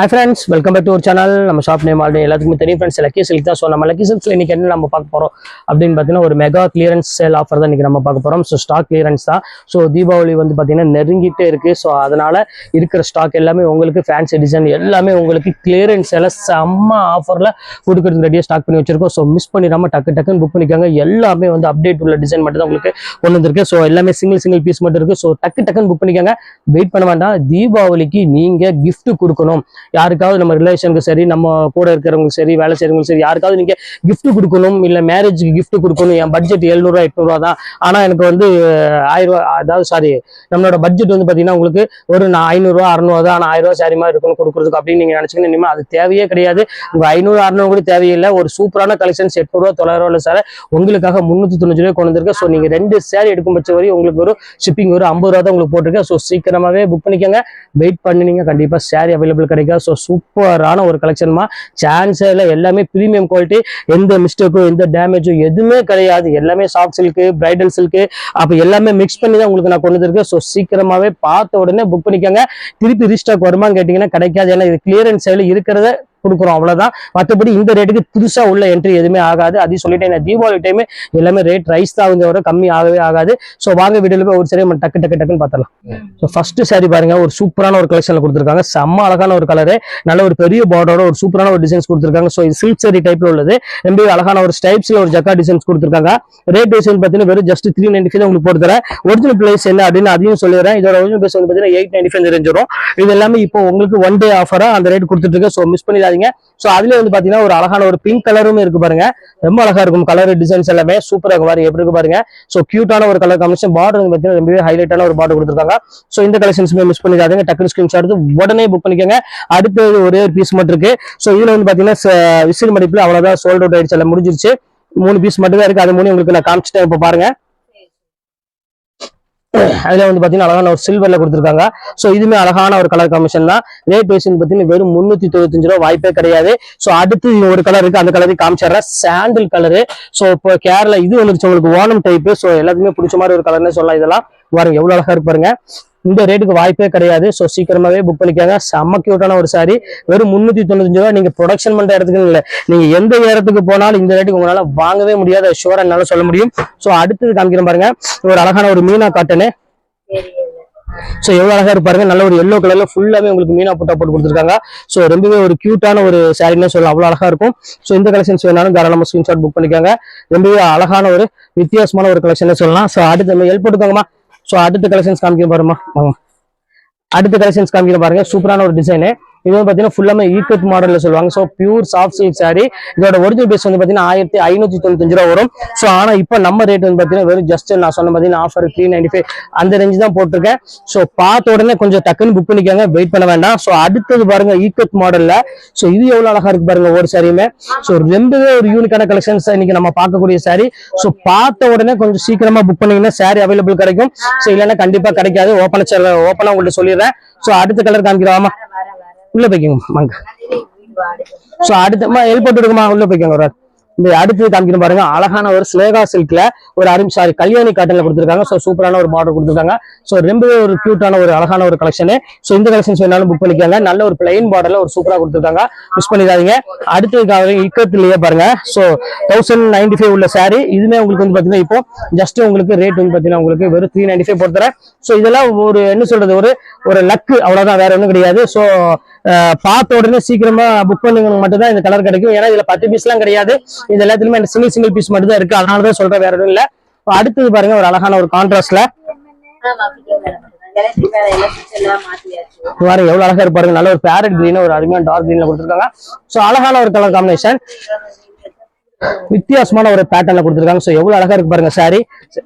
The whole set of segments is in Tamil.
Hi friends, welcome back to our channel. நம்ம ஷாப் நேம் ஆல்ரெடி எல்லாத்துக்குமே தெரியும் ஃப்ரெண்ட்ஸ், லக்கி சில்க் தான். ஸோ நம்ம லக்கி சில்க்ஸ்ல இன்னைக்கு என்ன நம்ம பார்க்க போறோம் அப்படின்னு பார்த்தீங்கன்னா ஒரு மெகா கிளியரன்ஸ் சேல் ஆஃபர் தான் இன்னைக்கு நம்ம பார்க்க போறோம். ஸோ ஸ்டாக் கிளியரன்ஸ் தான். ஸோ தீபாவளி வந்து பார்த்தீங்கன்னா நெருங்கிட்டே இருக்கு. ஸோ அதனால இருக்கிற ஸ்டாக் எல்லாமே உங்களுக்கு ஃபேன்சி டிசைன் எல்லாமே உங்களுக்கு கிளியரன்ஸ் எல்லாம் செம்ம ஆஃபர்ல கொடுக்குறது ரெடியாக ஸ்டாக் பண்ணி வச்சிருக்கோம். ஸோ மிஸ் பண்ணிடாம டக்குன்னு புக் பண்ணிக்காங்க. எல்லாமே வந்து அப்டேட் உள்ள டிசைன் மட்டும் தான் உங்களுக்கு கொண்டு வந்திருக்கு. ஸோ எல்லாமே சிங்கிள் பீஸ் மட்டும் இருக்கு. ஸோ டக்குன்னு புக் பண்ணிக்காங்க. வெயிட் பண்ண வேண்டாம். தீபாவளிக்கு நீங்க கிஃப்ட் கொடுக்கணும், யாருக்காவது நம்ம ரிலேஷனுக்கு சரி, நம்ம கூட இருக்கிறவங்களுக்கு சரி, வேலை செய்யறவங்களுக்கு சரி, யாருக்காவது நீங்க கிஃப்ட் கொடுக்கணும், இல்ல மேரேஜுக்கு கிஃப்ட் கொடுக்கணும். என் பட்ஜெட் 700 800 தான், ஆனா எனக்கு வந்து 1000 ரூபாய், அதாவது சாரி நம்மளோட பட்ஜெட் வந்து பாத்தீங்கன்னா உங்களுக்கு ஒரு 500 600 தான், ஆனா 1000 சாரி மாதிரி இருக்கணும் கொடுக்குறதுக்கு அப்படின்னு நீங்க நினைச்சீங்கன்னா இனிமே அது தேவையே கிடையாது. உங்க 500 600 கூட தேவையில்லை. ஒரு சூப்பரான கலெக்ஷன்ஸ் 800 900 சார் உங்களுக்காக 395 ரூபாய் கொண்டு வந்திருக்கேன். ஸோ நீங்க 2 சேரீ எடுக்கும் பட்சம் வரை உங்களுக்கு ஒரு ஷிப்பிங் ஒரு 50 ரூபா தான் உங்களுக்கு போட்டிருக்கேன். ஸோ சீக்கிரமாவே புக் பண்ணிக்கோங்க. வெயிட் பண்ணினீங்க, கண்டிப்பா சேரீ அவைலபிள் கிடைக்கும். ஸோ சூப்பரான ஒரு கலெக்ஷன்மா, சான்ஸே இல்லை. எல்லாமே பிரீமியம் குவாலிட்டி, எந்த மிஸ்டேக்கும் எந்த டேமேஜும் எதுவுமே கிடையாது. எல்லாமே சாஃப்ட் சில்க்கு, பிரைடல் சில்க்கு, அப்போ எல்லாமே மிக்ஸ் பண்ணி தான் உங்களுக்கு நான் கொண்டு வந்திருக்கேன். ஸோ சீக்கிரமாவே பார்த்த உடனே புக் பண்ணிக்கோங்க. திருப்பி ரீஸ்டாக் வருமான்னு கேட்டீங்கன்னா கிடைக்காது. ஏன்னா இது கிளியரன்ஸ் சேல் இருக்கிறத கொடுக்குறோம், அவ்வளவுதான். மற்றபடி இந்த ரேட்டுக்கு புதுசா உள்ள என்ட்ரி எதுவுமே ஆகாது. அதையும் சொல்லிட்டேன், தீபாவளி டைம் எல்லாமே ரேட் ரைஸ் தான் வர கம்மி ஆகவே ஆகாது. ஸோ வாங்க வீடியோல போய் ஒரு சரி நம்ம டக்குன்னு பார்த்தலாம். ஸோ ஃபர்ஸ்ட் சாரி பாருங்க, ஒரு சூப்பரான ஒரு கலெக்ஷன்ல கொடுத்துருக்காங்க. செம்ம அழகான ஒரு கலரு, நல்ல ஒரு பெரிய பார்டரோட ஒரு சூப்பரான ஒரு டிசைன்ஸ் கொடுத்துருக்காங்க. ஸோ இது சில்க் சாரி டைப்ல உள்ளது. ரொம்ப அழகான ஒரு ஸ்டைப்ஸ்ல ஒரு ஜக்கா டிசைன்ஸ் கொடுத்துருக்காங்க. ரேட் வைஸ் பார்த்தீங்கன்னா வெறும் ஜஸ்ட் 395 உங்களுக்கு போட்டு தரேன். ஒரிஜினல் பிரைஸ் என்ன அப்படின்னு அதையும் சொல்லிடுறேன். இதோட ஒரிஜினல் பிரைஸ் வந்து பார்த்தீங்கன்னா 895 ரேஞ்ச் வரும். இது எல்லாமே இப்போ உங்களுக்கு ஒன் டே ஆஃபரா அந்த ரேட் கொடுத்துட்டு இருக்கு. ஸோ மிஸ் பண்ணி சோ அதுல வந்து பாத்தீங்கன்னா ஒரு அழகான ஒரு பிங்க் கலரும் இருக்கு பாருங்க. ரொம்ப அழகா இருக்கும் கலர் டிசைன்ஸ் எல்லாமே சூப்பரா இருக்கு பாருங்க, எப்படி இருக்கு பாருங்க. சோ கியூட்டான ஒரு கலர் காம்பினேஷன். பார்டர் வந்து பாத்தீங்கன்னா ரொம்பவே ஹைலைட்டான ஒரு பார்டர் கொடுத்துருக்காங்க. சோ இந்த கலெக்ஷன்ஸுமே மிஸ் பண்ணிடாதீங்க. டக்குனு ஸ்கிரீன்ஷாட் எடுத்து உடனே புக் பண்ணிக்கோங்க. அடுத்து ஒரே ஒரு பீஸ் மட்டும் இருக்கு. சோ இதுல வந்து பாத்தீங்கன்னா விசில் மடிப்புல அவ்வளவுதான் சோல்ட் அவுட் ஆயிடுச்சு, எல்லாம் முடிஞ்சிருச்சு. 3 பீஸ் மட்டும் தான் இருக்கு. அது 3 உங்களுக்கு நான் காமிச்சிட்டேன், இப்ப பாருங்க. அதுல வந்து பாத்தீங்கன்னா அழகான ஒரு சில்வர்ல கொடுத்துருக்காங்க. சோ இதுமே அழகான ஒரு கலர் காம்பினேஷன் தான். ரேட் வைஸ் பாத்தீங்கன்னா வெறும் 395 ரூபாய், வாய்ப்பே கிடையாது. சோ அடுத்து ஒரு கலர் இருக்கு, அந்த கலரையும் காமிச்சிடுறேன். சாண்டில் கலரு. சோ இப்போ கேரளா இது வந்துருச்சு உங்களுக்கு ஓணம் டைப். சோ எல்லாத்துக்குமே பிடிச்ச மாதிரி ஒரு கலர்னு சொல்லலாம். இதெல்லாம் பாருங்க எவ்வளவு அழகா இருக்கு பாருங்க. இந்த ரேட்டுக்கு வாய்ப்பே கிடையாது. ஸோ சீக்கிரமாவே புக் பண்ணிக்காங்க. செம்ம கியூட்டான ஒரு சாரி, வெறும் 395 ரூபாய். நீங்க ப்ரொடக்ஷன் பண்ற இடத்துக்கு இல்லை, நீங்க எந்த இடத்துக்கு போனாலும் இந்த ரேட்டுக்கு உங்களால வாங்கவே முடியாது, ஷூரா என்னால சொல்ல முடியும். ஸோ அடுத்தது காமிக்கிறேன் பாருங்க, ஒரு அழகான ஒரு மீனா காட்டனு. சோ எவ்வளவு அழகா இருப்பாருங்க, நல்ல ஒரு எல்லோ கலர்ல ஃபுல்லாவே உங்களுக்கு மீனா புட்டா போட்டு கொடுத்துருக்காங்க. சோ ரொம்பவே ஒரு கியூட்டான ஒரு சாரின்னு சொல்லலாம், அவ்வளவு அழகா இருக்கும். சோ இந்த கலெக்ஷன்ஸ் வேணாலும் தாராளமா ஸ்கிரீன்ஷாட் புக் பண்ணிக்காங்க. ரொம்பவே அழகான ஒரு வித்தியாசமான ஒரு கலெக்ஷன் சொல்லலாம். சோ அடுத்து நம்ம ஹெல்ப் போட்டுக்கோங்கம்மா. சோ அடுத்த கலெக்ஷன்ஸ் காமிக்க பாருமா, அடுத்த கலெக்ஷன்ஸ் காமிக்கிற பாருங்க. சூப்பரான ஒரு டிசைனு. இது வந்து பாத்தீங்கன்னா ஃபுல்லாமே ஈக்கத் மாடல்ல சொல்லுவாங்க. So pure soft silk sorry. இதோட ஒரிஜினல் பேஸ் வந்து பாத்தீங்கன்னா 1595 ரூபாய் வரும். சோ ஆனா இப்ப நம்ம ரேட் வந்து பாத்தீங்கன்னா வெறும் ஜஸ்ட் நான் சொன்ன பாத்தீங்கன்னா ஆஃபர் 395 அந்த ரேஞ்ச் தான் போட்டிருக்கேன். சோ பார்த்த உடனே கொஞ்சம் டக்குன்னு புக் பண்ணிக்காங்க, வெயிட் பண்ண வேண்டாம். சோ அடுத்தது பாருங்க ஈக்கத் மாடல்ல. சோ இது எவ்வளவு அழகா இருக்கு பாருங்க ஒரு சாரியுமே. சோ ரொம்பவே ஒரு யூனிக்கான கலெக்ஷன்ஸ் இன்னைக்கு நம்ம பார்க்கக்கூடிய சாரி. சோ பார்த்த உடனே கொஞ்சம் சீக்கிரமா புக் பண்ணீங்கன்னா சாரி அவைலபிள் கிடைக்கும். சோ இல்லைன்னா கண்டிப்பா கிடைக்காது. ஓப்பனா உங்கள்ட்ட சொல்லிடுறேன். சோ அடுத்த கலர் காமிக்கிறாமா, உள்ள போய்க்கோங்க வாங்க. சோ அடுத்த ஹெல்ப் போட்டு இருக்குமா, உள்ள போய்க்கோங்க. ஒரு இந்த அடுத்து காமிக்கணும் பாருங்க, அழகான ஒரு ஸ்லேகா சில்க்ல ஒரு கல்யாணி காட்டன்ல கொடுத்துருக்காங்க. சோ சூப்பரான ஒரு பார்டர் கொடுத்துருக்காங்க. சோ ரொம்பவே ஒரு கியூட்டான ஒரு அழகான ஒரு கலெக்ஷன். சோ இந்த கலெக்ஷன்ஸ் வேணாலும் புக் பண்ணிக்காங்க. நல்ல ஒரு பிளைன் பார்டர்ல ஒரு சூப்பரா கொடுத்துருக்காங்க, மிஸ் பண்ணிடாதீங்க. அடுத்து இக்கத்துலயே பாருங்க. சோ 1095 உள்ள சாரி. இதுமே உங்களுக்கு வந்து பாத்தீங்கன்னா இப்போ ஜஸ்ட் உங்களுக்கு ரேட் வந்து பாத்தீங்கன்னா உங்களுக்கு வெறும் 395 போட்டுறேன். சோ இதெல்லாம் ஒரு என்ன சொல்றது, ஒரு லக்கு, அவ்வளவுதான், வேற ஒண்ணும் கிடையாது. சோ பார்த்த உடனே சீக்கிரமா புக் பண்ணுங்க மட்டும் தான் இந்த கலர் கிடைக்கும். ஏன்னா இதுல 10 பீஸ் எல்லாம் கிடையாது. இது எல்லாத்துலயுமே சிங்கிள் பீஸ் மட்டும் தான் இருக்கு, அதனாலதான் சொல்றேன், வேற எதுவும் இல்ல. அடுத்தது பாருங்க ஒரு அழகான ஒரு கான்ட்ராஸ்ட்ல பாருங்க எவ்வளவு அழகா இருப்பாருங்க. நல்ல ஒரு பேரட் கிரீன், ஒரு அருமையான டார்க் கிரீன்ல கொடுத்துருக்காங்க. சோ அழகான ஒரு கலர் காம்பினேஷன், வித்தியாசமான ஒரு பேட்டர்ன்ல கொடுத்துருக்காங்க. சோ எவ்வளவு அழகா இருக்கு பாருங்க சாரி.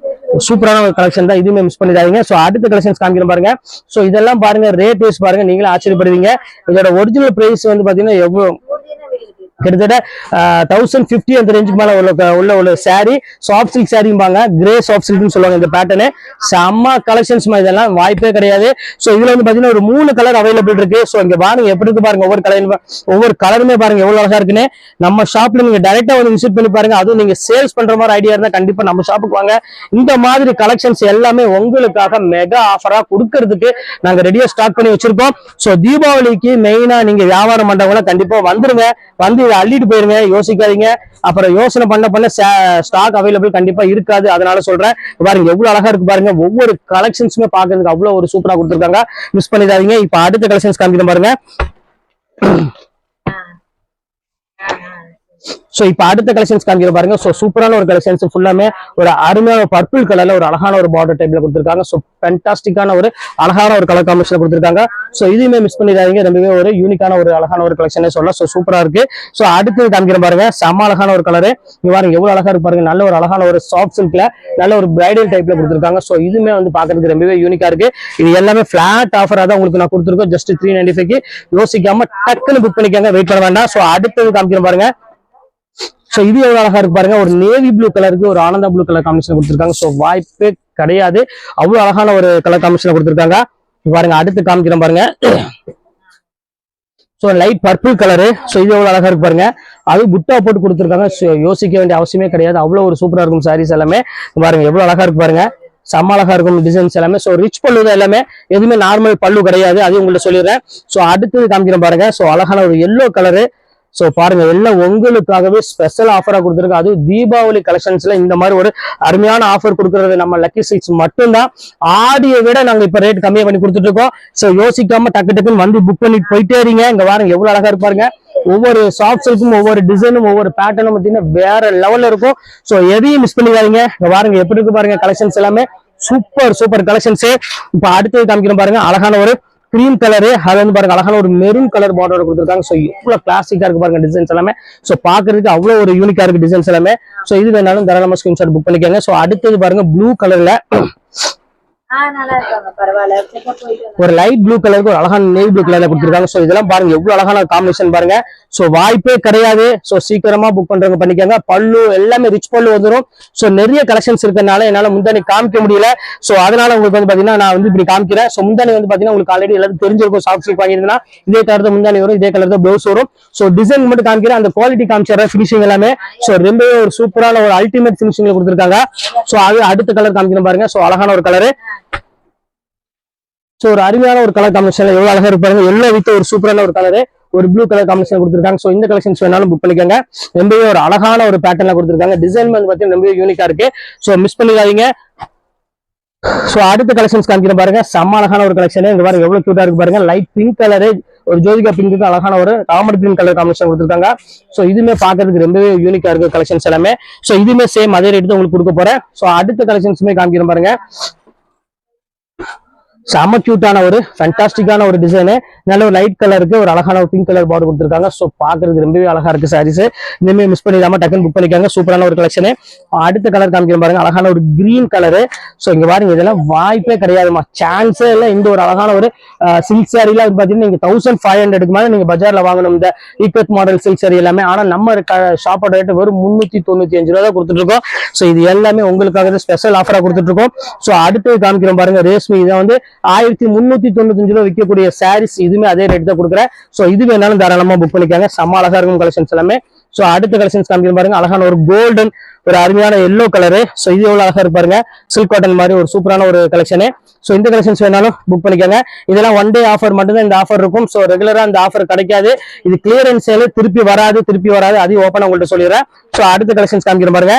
சூப்பரான ஒரு கலெக்ஷன் தான், இதுவுமே மிஸ் பண்ணிடாதீங்க. சோ அடுத்த கலெக்ஷன்ஸ் காமிக்கிறேன் பாருங்க. சோ இதெல்லாம் பாருங்க ரேட் வைஸ் பாருங்க, நீங்களே ஆச்சரியப்படுவீங்க. இதோட ஒரிஜினல் பிரைஸ் வந்து பாத்தீங்கன்னா எவ்வளவு கிட்டத்தட்ட 1050 அந்த ரேஞ்சுக்கு மேல உள்ள saree சாஃப்ட் சில்க் சாரிம்பாங்க, கிரே சாஃப்ட் சில்க்னு சொல்லுவாங்க. இந்த பேட்டர்னு செம்ம கலெக்ஷன்ஸ் இதெல்லாம் வாய்ப்பே கிடையாது. ஸோ இதுல வந்து பாத்தீங்கன்னா ஒரு 3 கலர் அவைலபிள் இருக்கு. ஸோ இங்க பாருங்க எப்படி இருக்கு பாருங்க, ஒவ்வொரு கலருமே பாருங்க எவ்வளவு அழகா இருக்குன்னு. நம்ம ஷாப்ல நீங்க டைரக்டா வந்து விசிட் பண்ணி பாருங்க. அதுவும் நீங்க சேல்ஸ் பண்ற மாதிரி ஐடியா இருந்தா கண்டிப்பா நம்ம ஷாப்புக்கு வாங்க. இந்த மாதிரி கலெக்ஷன்ஸ் எல்லாமே உங்களுக்காக மெகா ஆஃபரா கொடுக்கறதுக்கு நாங்க ரெடியா ஸ்டார்ட் பண்ணி வச்சிருக்கோம். ஸோ தீபாவளிக்கு மெயினா நீங்க வியாபாரம் பண்றவங்க கண்டிப்பா வந்துருங்க, வந்து இதை அள்ளிட்டு போயிருங்க, யோசிக்காதீங்க. அப்புறம் யோசனை பண்ண ஸ்டாக் அவைலபிள் கண்டிப்பா இருக்காது. அதனால சொல்றேன், பாருங்க எவ்வளவு அழகா இருக்கு பாருங்க. ஒவ்வொரு கலெக்ஷன்ஸுமே பாக்குறதுக்கு அவ்வளவு ஒரு சூப்பரா கொடுத்துருக்காங்க, மிஸ் பண்ணிடாதீங்க. இப்ப அடுத்த கலெக்ஷன்ஸ் காமிக்கிறேன் பாருங்க. சோ இப்ப அடுத்த கலெக்ஷன்ஸ் காமிக்கிற பாருங்க. சோ சூப்பரான ஒரு கலெக்ஷன்ஸ் ஃபுல்லாமே ஒரு அருமையான பர்பிள் கலர்ல ஒரு அழகான ஒரு பார்டர் டைப்ல கொடுத்திருக்காங்க. சோ ஃபேண்டாஸ்டிக்கான ஒரு அழகான ஒரு கலர் காம்பினேஷன் கொடுத்திருக்காங்க. சோ இதுவுமே மிஸ் பண்ணிடாதீங்க, ரொம்பவே ஒரு யூனிக்கான ஒரு அழகான ஒரு கலெக்ஷனே சொல்லலாம். சோ சூப்பரா இருக்கு. சோ அடுத்து காமிக்கிற பாருங்க, செம்ம அழகான ஒரு கலரு. இங்க பாருங்க எவ்வளவு அழகா இருக்கு பாருங்க. நல்ல ஒரு அழகான ஒரு சாஃப்ட் சில்க்ல நல்ல ஒரு பிரைடல் டைப்ல கொடுத்திருக்காங்க. சோ இதுவுமே வந்து பாக்குறதுக்கு ரொம்பவே யூனிக்கா இருக்கு. இது எல்லாமே பிளாட் ஆஃபரா தான் உங்களுக்கு நான் கொடுத்திருக்கோம். ஜஸ்ட் 395 யோசிக்காம டக்குன்னு புக் பண்ணிக்கோங்க, வெயிட் பண்ண வேண்டாம். சோ அடுத்தது காமிக்கிற பாருங்க. சோ இது எவ்வளவு அழகா இருக்கு பாருங்க. ஒரு நேவி ப்ளூ கலருக்கு ஒரு ஆனந்தா ப்ளூ கலர் காம்பினேஷன் கொடுத்திருக்காங்க. சோ வாய்ப்பே கிடையாது, அவ்வளவு அழகான ஒரு கலர் காம்பினேஷன் கொடுத்திருக்காங்க. பாருங்க அடுத்து காமிக்கிறேன் பாருங்க. So light purple colour. So இது எவ்வளவு அழகா இருக்கு பாருங்க. அது புட்டா போட்டு கொடுத்திருக்காங்க. யோசிக்க வேண்டிய அவசியமே கிடையாது, அவ்வளவு ஒரு சூப்பரா இருக்கும் சாரீஸ் எல்லாமே. பாருங்க எவ்வளவு அழகா இருக்கு பாருங்க, செம்ம அழகா இருக்கும் டிசைன்ஸ் எல்லாமே. சோ ரிச் பல்லு தான் எல்லாமே, எதுவுமே நார்மல் பல்லு கிடையாது, அதையும் உங்கள்ட்ட சொல்லிடுறேன். சோ அடுத்தது காமிக்கிறேன் பாருங்க. சோ அழகான ஒரு எல்லோ கலரு. சோ பாருங்க எல்லாம் உங்களுக்காகவே ஸ்பெஷல் ஆஃபரா கொடுத்துருக்கு. அதுவும் தீபாவளி கலெக்ஷன்ஸ்ல இந்த மாதிரி ஒரு அருமையான ஆஃபர் கொடுக்கறது நம்ம லக்கி சில்க்ஸ் மட்டும்தான். ஆடியை விட நாங்க இப்ப ரேட் கம்மியா பண்ணி கொடுத்துட்டு இருக்கோம். சோ யோசிக்காம டக்கு டக்குன்னு வந்து புக் பண்ணிட்டு போயிட்டே இருங்க. இங்க பாருங்க எவ்வளவு அழகா இருப்பாருங்க. ஒவ்வொரு சாஃப்ட் சில்க்கும் ஒவ்வொரு டிசைனும் ஒவ்வொரு பேட்டர்னும் பார்த்தீங்கன்னா வேற லெவல்ல இருக்கும். சோ எதையும் மிஸ் பண்ணிடாதீங்க. இங்க பாருங்க எப்படி இருக்கு பாருங்க, கலெக்ஷன்ஸ் எல்லாமே சூப்பர் கலெக்ஷன்ஸ். இப்ப அடுத்தது காமிக்கிறோம் பாருங்க, அழகான ஒரு கிரீம் கலரு. அது வந்து பாருங்க அழகான ஒரு மெரூன் கலர் பார்டர் கொடுத்துருக்காங்க. சோ இவ்வளவு கிளாசிக்கா இருக்கு பாருங்க டிசைன்ஸ் எல்லாமே. சோ பாக்குறதுக்கு அவ்வளவு ஒரு யூனிக்கா இருக்கு டிசைன்ஸ் எல்லாமே. சோ இது வேணாலும் தாராளமா ஸ்கிரீன்ஷாட் புக் பண்ணிக்கோங்க. சோ அடுத்தது பாருங்க ப்ளூ கலர்ல ஒரு லைட் ப்ளூ கலருக்கு ஒரு அழகான நேவி ப்ளூ கலர்ல கொடுத்துருக்காங்க. சோ இதெல்லாம் பாருங்க எவ்வளவு அழகான காம்பினேஷன் பாருங்க. சோ வாய்ப்பே கிடையாது. சோ சீக்கிரமா புக் பண்றவங்க பண்ணிக்கோங்க. பல்லு எல்லாமே ரிச் பல்லு வந்துடும். சோ நிறைய கலெக்ஷன்ஸ் இருக்கனால என்னால முந்தானி காமிக்க முடியல. சோ அதனால உங்களுக்கு வந்து பாத்தீங்கன்னா நான் வந்து இப்படி காமிக்கிறேன். சோ முந்தானி வந்து பாத்தீங்கன்னா உங்களுக்கு ஆல்ரெடி எல்லாரும் தெரிஞ்சிருக்கும். சாஃப்ட் சில்க் வாங்கிருந்தா இதே கலர் தான் முந்தானி வரும், இதே கலர் தான் பிளவுஸ் வரும். சோ டிசைன் மட்டும் காமிக்கிறேன், அந்த குவாலிட்டி காமிச்சிடுறேன், ஃபினிஷிங் எல்லாமே. சோ ரொம்பவே ஒரு சூப்பரான ஒரு அல்டிமேட் ஃபினிஷிங்ல கொடுத்துருக்காங்க. சோ அது அடுத்த கலர் காமிக்கிறேன் பாருங்க. சோ அழகான ஒரு கலரு. சோ ஒரு அருமையான ஒரு கலர் காம்பினேஷன் எவ்வளவு அழகா இருப்பாங்க. எல்லோ வித் ஒரு சூப்பரான ஒரு கலரு, ஒரு ப்ளூ கலர் காம்பினேஷன் கொடுத்துருக்காங்க. சோ இந்த கலெக்ஷன்ஸ் வேணாலும் புக் பண்ணிக்கோங்க. ரொம்பவே ஒரு அழகான ஒரு பேட்டர்ல கொடுத்துருக்காங்க. டிசைன் வந்து பாத்தீங்கன்னா ரொம்பவே யூனிக்கா இருக்கு. சோ மிஸ் பண்ணிடாதீங்க. சோ அடுத்த கலெக்ஷன்ஸ் காமிக்கிறேன் பாருங்க, செம்ம அழகான ஒரு கலெக்ஷன். இங்க பாருங்க எவ்வளவு கியூட்டா இருக்கு பாருங்க. லைட் பிங்க் கலரு, ஒரு ஜோதிகா பிங்க்கு அழகான ஒரு தாமரை கிரீன் கலர் காம்பினேஷன் கொடுத்துருக்காங்க. சோ இதுவுமே பாக்குறதுக்கு ரொம்பவே யூனிக்கா இருக்கு கலெக்ஷன்ஸ் எல்லாமே. சோ இதுவுமே சேம் அதே ரேட் தான் உங்களுக்கு கொடுக்க போறேன். சோ அடுத்த கலெக்ஷன்ஸுமே காமிக்கிறேன் பாருங்க. செம கியூட்டான ஒரு ஃபேண்டாஸ்டிக்கான ஒரு டிசைனு. நல்ல ஒரு லைட் கலருக்கு ஒரு அழகான ஒரு பிங்க் கலர் பார்டர் கொடுத்துருக்காங்க. ஸோ பாக்குறதுக்கு ரொம்பவே அழகா இருக்கு சாரீஸ். இனிமே மிஸ் பண்ணிடாம டக்குன்னு புக் பண்ணிக்காங்க. சூப்பரான ஒரு கலெக்ஷனு. அடுத்த கலர் காமிக்கிற பாருங்க, அழகான ஒரு கிரீன் கலரு. ஸோ இங்க பாருங்க இதெல்லாம் வாய்ப்பே கிடையாதுமா, சான்ஸே இல்லை. இந்த ஒரு அழகான ஒரு சில்க் சாரில பாத்தீங்கன்னா நீங்க 1500க்கு மேல நீங்க பஜார்ல வாங்கணும் இந்த ஈக்வத் மாடல் சில்க் சாரி எல்லாமே. ஆனா நம்ம ஷாப்போட ரேட் வெறும் 395 ரூபா தான் கொடுத்துட்டு இருக்கோம். ஸோ இது எல்லாமே உங்களுக்காக ஸ்பெஷல் ஆஃபரா கொடுத்துட்டு இருக்கோம். ஸோ அடுத்து காமிக்கிறோம் பாருங்க, ரேஷ்மி. இதை வந்து 1395 ரூபா விற்கக்கூடிய சாரீஸ் இதுவுமே அதே ரேட் தான் கொடுக்குறேன். சோ இது வேணாலும் தாராளமா புக் பண்ணிக்காங்க. செம்ம அழகா இருக்கும் கலெக்ஷன்ஸ் எல்லாமே. சோ அடுத்த கலெக்ஷன்ஸ் காமிக்கிறேன் பாருங்க, அழகான ஒரு கோல்டன் ஒரு அருமையான எல்லோ கலரு. சோ இது எவ்வளவு அழகா இருப்பாருங்க, சில்க் காட்டன் மாதிரி ஒரு சூப்பரான ஒரு கலெக்ஷனு. சோ இந்த கலெக்ஷன்ஸ் வேணாலும் புக் பண்ணிக்காங்க. இதெல்லாம் ஒன் டே ஆஃபர் மட்டும் தான் இந்த ஆஃபர் இருக்கும். சோ ரெகுலரா இந்த ஆஃபர் கிடைக்காது. இது கிளியரன்ஸ் சேல், திருப்பி வராது. அதையும் ஓப்பனா உங்கள்கிட்ட சொல்லிடுறேன். சோ அடுத்த கலெக்ஷன்ஸ் காமிக்கிறேன் பாருங்க.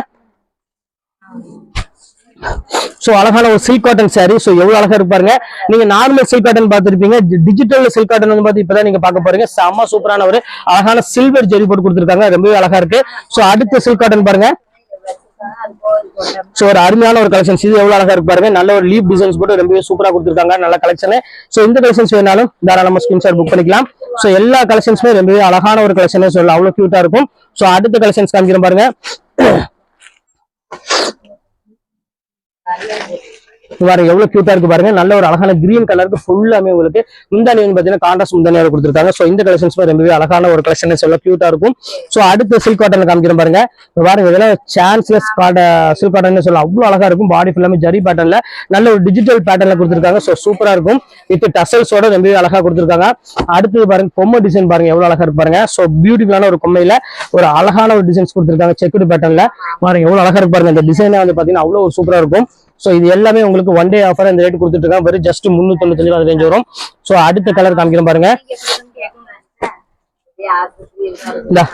சோ அழகான ஒரு சில்க் காட்டன் சாரி. சோ எவ்வளவு அழகா இருப்பாருங்க. நீங்க நார்மல் சில்க் காட்டன் பார்த்திருப்பீங்க, டிஜிட்டல் சில்க் காட்டன் வந்து பார்த்து இப்பதான் நீங்க பார்க்க போறீங்க. செம்ம சூப்பரான ஒரு அழகான சில்வர் ஜெரி போட்டு கொடுத்துருக்காங்க, ரொம்பவே அழகா இருக்கு. சோ அடுத்த சில்க் காட்டன் பாருங்க. சோ ஒரு அருமையான ஒரு கலெக்ஷன். இது எவ்வளவு அழகா இருக்கு பாருங்க. நல்ல ஒரு லீப் டிசைன்ஸ் போட்டு ரொம்பவே சூப்பரா கொடுத்துருக்காங்க, நல்ல கலெக்ஷன். சோ இந்த கலெக்ஷன்ஸ் வேணாலும் தாராளமா ஸ்கிரீன்ஷாட் புக் பண்ணிக்கலாம். சோ எல்லா கலெக்ஷன்ஸுமே ரொம்பவே அழகான ஒரு கலெக்ஷன் சொல்லலாம், அவ்வளவு கியூட்டா இருக்கும். சோ அடுத்த கலெக்ஷன்ஸ் காமிக்கிறேன் பாருங்க. பாருங்க எவ்வளவு கியூட்டா இருக்கு பாருங்க. நல்ல ஒரு அழகான கிரீன் கலருக்கு ஃபுல்லாமே உங்களுக்கு முந்தானி வந்து பாத்தீங்கன்னா கான்ட்ராஸ்ட் முந்தானியாக கொடுத்துருக்காங்க. ஸோ இந்த கலெக்ஷன்ஸ் ரொம்பவே அழகான ஒரு கலெக்ஷன் எவ்வளவு கியூட்டா இருக்கும். ஸோ அடுத்து சில்க் காட்டன் காமிக்கிறேன் பாருங்க. பாருங்க இதெல்லாம் சான்ஸ்லெஸ் சில்க் காட்டன் சொல்ல அவ்வளவு அழகா இருக்கும். பாடி ஃபுல்லாமே ஜரி பேட்டர்ன்ல நல்ல ஒரு டிஜிட்டல் பேட்டர்ன்ல கொடுத்துருக்காங்க. ஸோ சூப்பரா இருக்கும். வித் டசல்ஸோட ரொம்பவே அழகா கொடுத்துருக்காங்க. அடுத்து பாருங்க பொம்மை டிசைன் பாருங்க எவ்வளவு அழகா இருக்கு பாருங்க. ஸோ பியூட்டிஃபுல்லான ஒரு பொம்மையில ஒரு அழகான ஒரு டிசைன்ஸ் கொடுத்துருக்காங்க. செக்குடு பேட்டர்ன்ல பாருங்க எவ்வளவு அழகா இருக்கு பாருங்க. இந்த டிசைனே வந்து பாத்தீங்கன்னா அவ்வளவு ஒரு சூப்பரா இருக்கும். சோ இது எல்லாமே உங்களுக்கு ஒன் டே ஆஃபர் இந்த ரேட் கொடுத்துட்டு இருக்காங்க. வெறும் ஜஸ்ட் 395 ரூபாய் ரேஞ்ச் வரும். சோ அடுத்த கலர் காமிக்கிறேன் பாருங்க.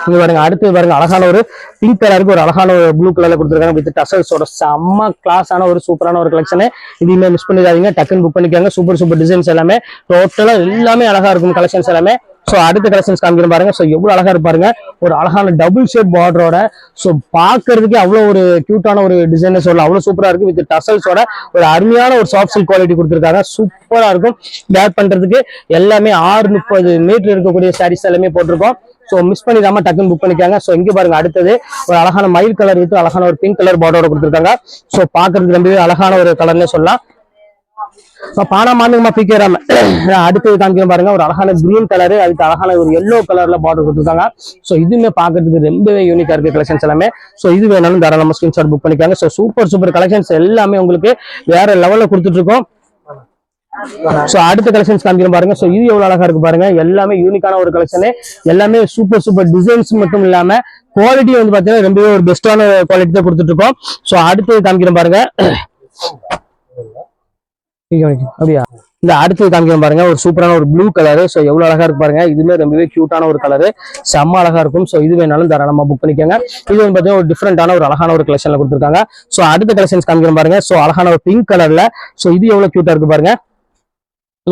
இங்க பாருங்க அடுத்து பாருங்க அழகான ஒரு பிங்க் கலருக்கு ஒரு அழகான ஒரு ப்ளூ கலர்ல கொடுத்துருக்காங்க. வித் டசல்ஸோட செம்ம கிளாஸான ஒரு சூப்பரான ஒரு கலெக்ஷன். இதையுமே மிஸ் பண்ணிடாதீங்க. டக்குன்னு புக் பண்ணிக்காங்க. சூப்பர் சூப்பர் டிசைன்ஸ் எல்லாமே டோட்டலா எல்லாமே அழகா இருக்கும் கலெக்ஷன்ஸ் எல்லாமே. சோ அடுத்த கலெக்ஷன்ஸ் காமிக்கிறேன் பாருங்க. சோ எவ்வளவு அழகா இருப்பாருங்க. ஒரு அழகான டபுள் ஷேட் பார்டரோட சோ பாக்குறதுக்கு அவ்வளவு ஒரு கியூட்டான ஒரு டிசைன் சொல்லலாம். அவ்வளவு சூப்பரா இருக்கு. வித் டசல்ஸோட ஒரு அருமையான ஒரு சாஃப்ட் சில்க் குவாலிட்டி கொடுத்துருக்காங்க. சூப்பரா இருக்கும். வேர் பண்றதுக்கு எல்லாமே 630 மீட்டர் இருக்கக்கூடிய சாரீஸ் எல்லாமே போட்டிருக்கோம். சோ மிஸ் பண்ணிடாம டக்குன்னு புக் பண்ணிக்காங்க. சோ இங்க பாருங்க அடுத்தது ஒரு அழகான மயில் கலர் வித்து அழகான ஒரு பிங்க் கலர் பார்டரோட கொடுத்துருக்காங்க. சோ பாக்குறதுக்கு ரொம்பவே அழகான ஒரு கலர்னே சொல்லலாம். பானா மாந்தமா பிக்கிறாம அடுத்தது காமிக்கிறோம் பாருங்க. ஒரு அழகான கிரீன் கலரு அதுக்கு அழகான ஒரு எல்லோ கலர்ல பார்டர் கொடுத்துருக்காங்க. சோ இதுவுமே பாக்குறதுக்கு ரொம்பவே யூனிக்கா இருக்கு கலெக்ஷன்ஸ் எல்லாமே. சோ இது வேணாலும் தாராளமா ஸ்கிரீன்ஷாட் புக் பண்ணிக்காங்க. சோ சூப்பர் கலெக்ஷன்ஸ் எல்லாமே உங்களுக்கு வேற லெவல்ல கொடுத்துட்டு இருக்கோம். சோ அடுத்த கலெக்ஷன்ஸ் காமிக்கிறோம் பாருங்க. சோ இது எவ்வளவு அழகா இருக்கு பாருங்க. எல்லாமே யூனிக்கான ஒரு கலெக்ஷன். எல்லாமே சூப்பர் டிசைன்ஸ் மட்டும் இல்லாம குவாலிட்டி வந்து பாத்தீங்கன்னா ரொம்பவே ஒரு பெஸ்டான குவாலிட்டி தான் கொடுத்துட்டு இருக்கோம். சோ அடுத்தது காமிக்கிறோம் பாருங்க. அப்படியா இந்த அடுத்து காமிக்கிறோம் பாருங்க. ஒரு சூப்பரான ஒரு ப்ளூ கலரு. ஸோ எவ்வளவு அழகா இருக்கு பாருங்க. இதுமே ரொம்பவே கியூட்டான ஒரு கலரு. செம்ம அழகா இருக்கும். ஸோ இது வேணாலும் தாராளமா புக் பண்ணிக்கோங்க. இது வந்து பாத்தீங்கன்னா ஒரு டிஃப்ரெண்டான ஒரு அழகான ஒரு கலெக்ஷன்ல கொடுத்துருக்காங்க. ஸோ அடுத்த கலெக்ஷன்ஸ் காமிக்கிறோம் பாருங்க. ஸோ அழகான ஒரு பிங்க் கலர்ல. ஸோ இது எவ்வளவு கியூட்டா இருக்கு பாருங்க.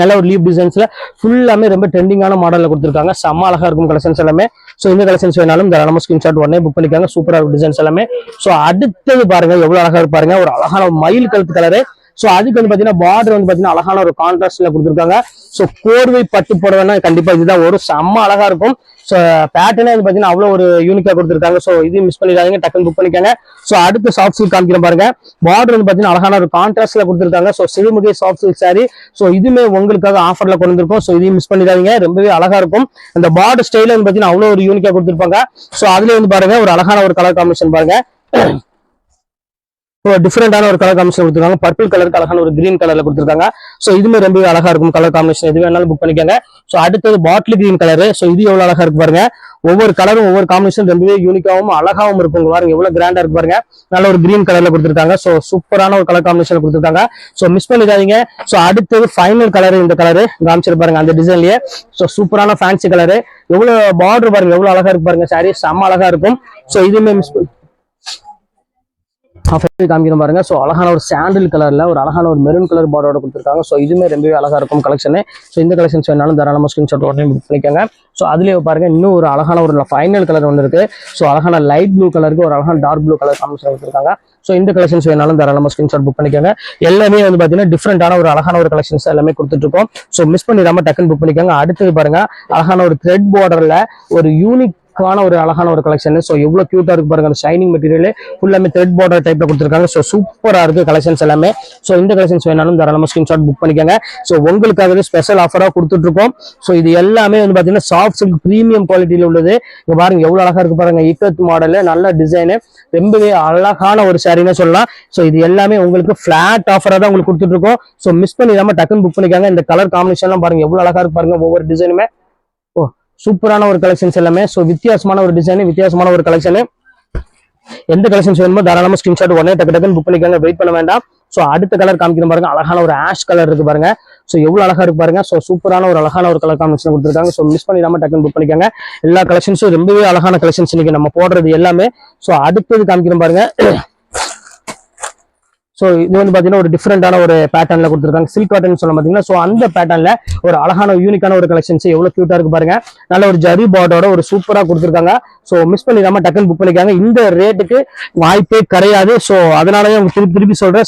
நல்ல ஒரு லீப் டிசைன்ஸ்ல ஃபுல்லாமே ரொம்ப ட்ரெண்டிங்கான மாடல்ல கொடுத்துருக்காங்க. செம்ம அழகா இருக்கும் கலெக்ஷன்ஸ் எல்லாமே. ஸோ இந்த கலெக்ஷன்ஸ் வேணாலும் தாராளமா ஸ்கிரீன்ஷாட் உடனே புக் பண்ணிக்காங்க. சூப்பரா இருக்கும் டிசைன்ஸ் எல்லாமே. ஸோ அடுத்தது பாருங்க எவ்வளவு அழகா இருக்கு பாருங்க. ஒரு அழகான மயில் கழுத்து கலரு. சோ அதுக்கு வந்து பாத்தீங்கன்னா பார்டர் வந்து பாத்தீங்கன்னா அழகான ஒரு கான்ட்ராஸ்ட்ல கொடுத்துருக்காங்க. சோ கோர்வை பட்டு போடவேன்னா கண்டிப்பா இதுதான் ஒரு செம்ம அழகா இருக்கும். சோ பேட்டர்னே வந்து பாத்தீங்கன்னா அவ்வளவு ஒரு யூனிக்கா கொடுத்துருக்காங்க. சோ இது மிஸ் பண்ணிடாதீங்க. டக்குன்னு புக் பண்ணிக்காங்க. சோ அடுத்து சாஃப்ட் சில்க் காமிக்கிறேன் பாருங்க. பார்டர் வந்து பாத்தீங்கன்னா அழகான ஒரு கான்ட்ராஸ்ட்ல கொடுத்துருக்காங்க. So Sirumugai soft silk sorry. So இதுமே உங்களுக்காக ஆஃபர்ல கொண்டு வந்திருக்கோம். சோ இதையும் மிஸ் பண்ணிடாதீங்க. ரொம்பவே அழகா இருக்கும். அந்த பார்டர் ஸ்டைல வந்து பாத்தீங்கன்னா அவ்வளவு ஒரு யூனிக்கா கொடுத்துருப்பாங்க. சோ அதுல வந்து பாருங்க ஒரு அழகான ஒரு கலர் காம்பினேஷன் பாருங்க. டிஃபரெண்டான ஒரு கலர் காம்பினேஷன் கொடுத்துருக்காங்க. பர்பிள் கலருக்கு அழகான ஒரு கிரீன் கலர்ல கொடுத்துருக்காங்க. சோ இதுமே ரொம்ப அழகா இருக்கும் கலர் காம்பினேஷன். எது வேணாலும் புக் பண்ணிக்கோங்க. சோ அடுத்தது பாட்டில் கிரீன் கலரு. சோ இது எவ்வளவு அழகா இருக்கு பாருங்க. ஒவ்வொரு கலரும் ஒவ்வொரு காம்பினேஷன் ரொம்பவே யூனிக்காவும் அழகாவும் இருக்கும். பாருங்க எவ்வளவு கிராண்டா இருக்கு பாருங்க. நல்ல ஒரு கிரீன் கலர்ல கொடுத்துருக்காங்க. சோ சூப்பரான ஒரு கலர் காம்பினேஷன் கொடுத்துருக்காங்க. சோ மிஸ் பண்ணிடாதீங்க. சோ அடுத்தது ஃபைனல் கலர் இந்த கலரு காமிச்சிரு பாருங்க அந்த டிசைன்லயே. சோ சூப்பரான ஃபேன்சி கலரு. எவ்வளவு பார்டர் பாருங்க எவ்வளவு அழகா இருக்கு பாருங்க. சாரி செம்ம அழகா இருக்கும். சோ இதுமே மிஸ் காமிக்கிறோம் பாருங்க. சோ அழகான ஒரு சாண்டில் கலர்ல ஒரு அழகான ஒரு மெரூன் கலர் பார்டரோட கொடுத்துருக்காங்க. சோ இதுமே ரொம்பவே அழகா இருக்கும் கலெக்ஷன். சோ இந்த கலெக்ஷன்ஸ் வேணாலும் தாராளமா ஸ்கிரீன்ஷாட் உடனே புக் பண்ணிக்கோங்க. சோ அதுலயே பாருங்க இன்னும் ஒரு அழகான ஒரு ஃபைனல் கலர் ஒன்று இருக்கு. சோ அழகான லைட் ப்ளூ கலருக்கு ஒரு அழகான டார்க் ப்ளூ கலர் காம்பினேஷன் கொடுத்துருக்காங்க. சோ இந்த கலெக்ஷன்ஸ் வேணாலும் தாராளமா ஸ்கிரீன்ஷாட் புக் பண்ணிக்கோங்க. எல்லாமே வந்து பாத்தீங்கன்னா டிஃப்ரெண்டான ஒரு அழகான ஒரு கலெக்ஷன்ஸ் எல்லாமே கொடுத்துட்டு இருக்கோம். சோ மிஸ் பண்ணிடாம டக்குன்னு புக் பண்ணிக்கோங்க. அடுத்தது பாருங்க அழகான ஒரு த்ரெட் பார்டர்ல ஒரு யூனிக் ஒரு அழகான ஒரு கலெக்ஷன். சோ எவ்வளவு கியூட்டா இருக்கு பாருங்க. அந்த ஷைனிங் மெட்டீரியல் ஃபுல்லாமே த்ரெட் பார்டர் டைப்ல கொடுத்துருக்காங்க. சோ சூப்பரா இருக்கு கலெக்ஷன்ஸ் எல்லாமே. சோ இந்த கலெக்ஷன்ஸ் வேணாலும் தாராளமா ஸ்கிரீன்ஷாட் புக் பண்ணிக்கோங்க. சோ உங்களுக்காகவே ஸ்பெஷல் ஆஃபரா கொடுத்துட்டு இருக்கோம். சோ இது எல்லாமே வந்து பாத்தீங்கன்னா சாஃப்ட் சில்க் பிரீமியம் குவாலிட்டியில உள்ளது. இங்க பாருங்க எவ்வளவு அழகா இருக்கு பாருங்க. இக்கத் மாடல் நல்ல டிசைனு ரொம்பவே அழகான ஒரு சாரின்னு சொல்லலாம். சோ இது எல்லாமே உங்களுக்கு பிளாட் ஆஃபரா தான் உங்களுக்கு கொடுத்துட்டு இருக்கோம். சோ மிஸ் பண்ணிடாம டக்குன்னு புக் பண்ணிக்காங்க. இந்த கலர் காம்பினேஷன் எல்லாம் பாருங்க எவ்வளவு அழகா இருக்கு பாருங்க. ஒவ்வொரு டிசைனுமே சூப்பரான ஒரு கலெக்ஷன்ஸ் எல்லாமே. சோ வித்தியாசமான ஒரு டிசைன் வித்தியாசமான ஒரு கலெக்ஷன். எந்த கலெக்ஷன்ஸ் வேணுமோ தாராளமா ஸ்கிரீன்ஷாட் உடனே டக்குன்னு புக் பண்ணிக்கோங்க. வெயிட் பண்ண வேண்டாம். சோ அடுத்த கலர் காமிக்கிறோம் பாருங்க. அழகான ஒரு ஆஷ் கலர் இருக்கு பாருங்க. சோ எவ்வளவு அழகா இருக்கு பாருங்க. சோ சூப்பரான ஒரு அழகான ஒரு கலர் காம்பினேஷன் கொடுத்துருக்காங்க. சோ மிஸ் பண்ணிடாம டக்குன்னு புக் பண்ணிக்கோங்க. எல்லா கலெக்ஷன்ஸும் ரொம்பவே அழகான கலெக்ஷன்ஸ் இன்னைக்கு நம்ம போடுறது எல்லாமே. சோ அடுத்தது காமிக்கிறோம் பாருங்க. சோ இது வந்து பாத்தீங்கன்னா ஒரு டிஃப்ரெண்டான ஒரு பேட்டர்ன்ல கொடுத்துருக்காங்க. சில்க் காட்டன் சொல்ல பாத்தீங்கன்னா சோ அந்த பேட்டர்ன்ல ஒரு அழகான யூனிக்கான ஒரு கலெக்ஷன்ஸ் எவ்வளவு கியூட்டா இருக்கு பாருங்க. நல்ல ஒரு ஜரி பார்டரோட ஒரு சூப்பரா கொடுத்துருக்காங்க. சோ மிஸ் பண்ணிடாம டக்குன்னு புக் பண்ணிக்காங்க. இந்த ரேட்டுக்கு வாய்ப்பே கிடையாது. சோ அதனாலயே உங்களுக்கு திருப்பி சொல்றேன்.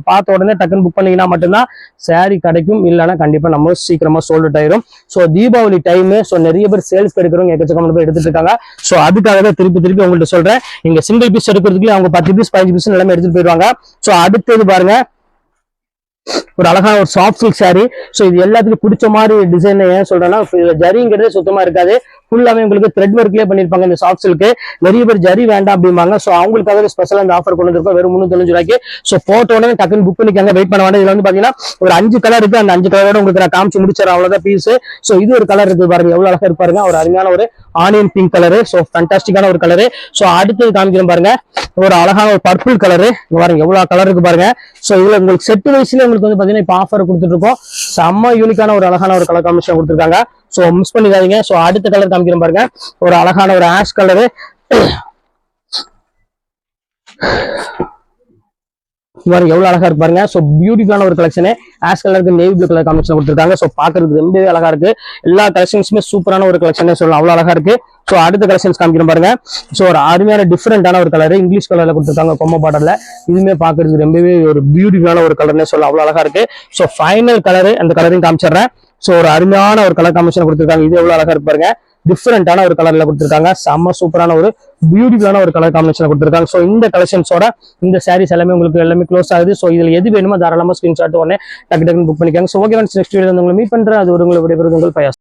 பார்த்த உடனே டக்குன்னு புக் பண்ணீங்கன்னா மட்டும்தான் சாரி கிடைக்கும். இல்லைன்னா கண்டிப்பா நம்ம சீக்கிரமா சோல்ட் அவுட் ஆயிரும். So Deepavali time. சோ நிறைய பேர் சேல்ஸ் எடுக்கிறவங்க எக்கச்சக்கமான பேர் எடுத்துட்டு இருக்காங்க. சோ அதுக்காக தான் திருப்பி உங்கள்கிட்ட சொல்றேன். இங்க சிங்கிள் பீஸ் எடுக்கிறதுக்கு அவங்க 10 பீஸ் 15 பீஸ் எல்லாமே எடுத்துட்டு போயிருவாங்க. சோ அடுத்தது பாருங்க ஒரு அழகான ஒரு சாஃப்ட் சில்க் saree. ஸோ இது எல்லாத்துக்கும் பிடிச்ச மாதிரி டிசைன் ஏன் சொல்றேன்னா ஜரிங்கிறதே சுத்தமா இருக்காது, ஃபுல்லாவே உங்களுக்கு த்ரெட் ஒர்க்லயே பண்ணிருப்பாங்க இந்த சாஃப்ட் சில்க். நிறைய பேர் ஜரி வேண்டாம் அப்படிம்பாங்க. ஸோ அவங்களுக்காக ஸ்பெஷலா இந்த ஆஃபர் கொண்டு வந்திருக்கோம் வெறும் 395 ரூபாய்க்கு. ஸோ போட்டோன்னு டக்குன்னு புக் பண்ணிக்காங்க, வெயிட் பண்ண வேண்டாம். இதுல வந்து பாத்தீங்கன்னா ஒரு 5 கலர் இருக்கு, அந்த 5 கலரோட உங்களுக்கு நான் காமிச்சு முடிச்சிடறேன், அவ்வளவுதான் பீஸ். ஸோ இது ஒரு கலர் இருக்கு பாருங்க, எவ்வளவு அழகா இருப்பாருங்க, ஒரு அருமையான ஒரு ஆனியன் பிங்க் கலரு. ஸோ ஃபண்டாஸ்டிக்கான ஒரு கலரு. ஸோ அடுத்தது காமிக்கிறேன் பாருங்க, ஒரு அழகான ஒரு பர்பிள் கலரு. பாருங்க எவ்வளவு கலர் இருக்கு பாருங்க. ஸோ இதுல உங்களுக்கு செட் வைஸ்ல உங்களுக்கு வந்து பாத்தீங்கன்னா இப்ப ஆஃபர் கொடுத்துட்டு இருக்கோம். செம்ம யூனிக்கான ஒரு அழகான ஒரு கலர் காம்பினேஷன் கொடுத்துருக்காங்க. ஸோ மிஸ் பண்ணிடாதீங்க. ஸோ அடுத்த கலர் காமிக்கிறேன் பாருங்க, ஒரு அழகான ஒரு ஆஷ் கலரு. எவ்வளவு அழகா இருக்கு பாருங்க. சோ பியூட்டிஃபுல்லான ஒரு கலெக்ஷன், ஆஷ் கலருக்கு நேவி ப்ளூ கலர் காம்பினேஷன் கொடுத்துருக்காங்க. சோ பாக்குறதுக்கு ரொம்பவே அழகா இருக்கு. எல்லா கலெக்ஷன்ஸுமே சூப்பரான ஒரு கலெக்ஷன் சொல்லலாம், அவ்வளவு அழகா இருக்கு. சோ அடுத்த கலெக்ஷன்ஸ் காமிக்கிறேன் பாருங்க. சோ ஒரு அருமையான டிஃபரெண்டான ஒரு கலர், இங்கிலீஷ் கலர்ல கொடுத்துருக்காங்க கொம்ப பார்டர்ல. இதுவுமே பாக்குறதுக்கு ரொம்பவே ஒரு பியூட்டிஃபுல்லான ஒரு கலர்னே சொல்லலாம், அவ்வளவு அழகா இருக்கு. சோ ஃபைனல் கலர், அந்த கலரையும் காமிச்சிடுறேன். சோ ஒரு அருமையான ஒரு கலர் காம்பினேஷன் கொடுத்துருக்காங்க. இது எவ்வளவு அழகா இருக்கு பாருங்க, டிஃபரெண்டான ஒரு கலர்ல கொடுத்துருக்காங்க. செம்ம சூப்பரான ஒரு பியூட்டிஃபுல்லான ஒரு கலர் காம்பினேஷன் கொடுத்துருக்காங்க. ஸோ இந்த கலெக்ஷன்ஸோட இந்த சாரீஸ் எல்லாமே உங்களுக்கு எல்லாமே க்ளோஸ் ஆகுது. ஸோ இதுல எது வேணுமோ தாராளமா ஸ்கிரீன்ஷாட் உடனே டக்கு டக்குன்னு புக் பண்ணிக்காங்க. ஸோ ஓகே, நெக்ஸ்ட் வீடியோ உங்களை மீட் பண்றேன். அது ஒரு உங்களை விடைபெறுவது உங்கள் பயாஸ்.